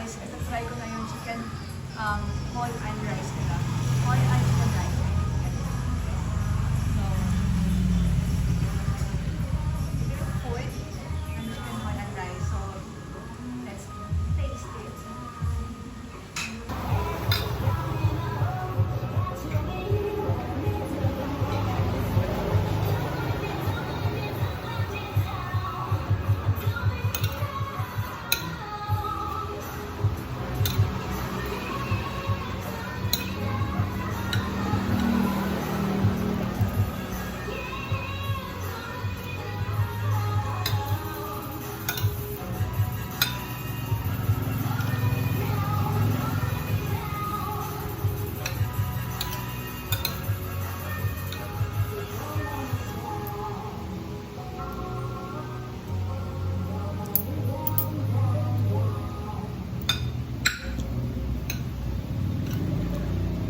guys, ito try ko na yung chicken hall and rice nila. Hall and chicken rice. So, food and chicken hall and rice. So, let's taste it.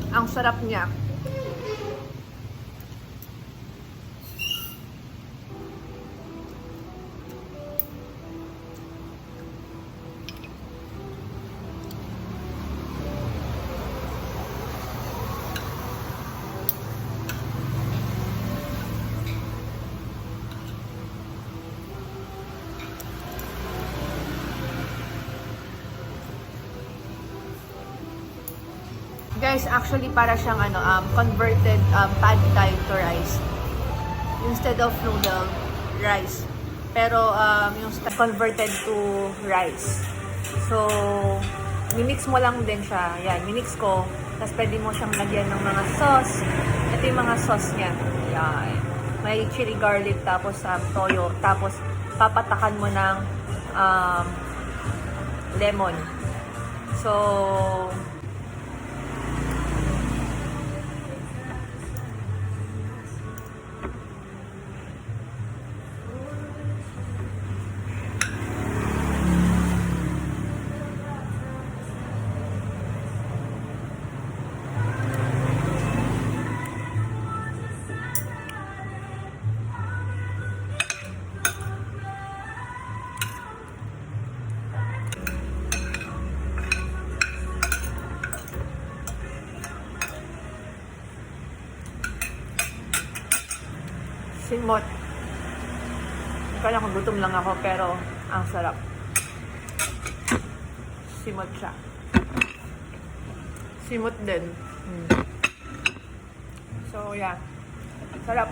Ang sarap niya. Guys, actually para siyang converted pad thai to rice. Instead of noodle, rice. Pero yung converted to rice. So, mimix mo lang din siya. Yan, mimix ko. Tapos pwede mo siyang lagyan ng mga sauce. Ito yung mga sauce niya. Yan. May chili garlic, tapos toyo. Tapos papatakan mo ng lemon. So, simot. Kaya kung gutom lang ako, pero ang sarap. Simot siya. Simot din. So, yeah. Sarap.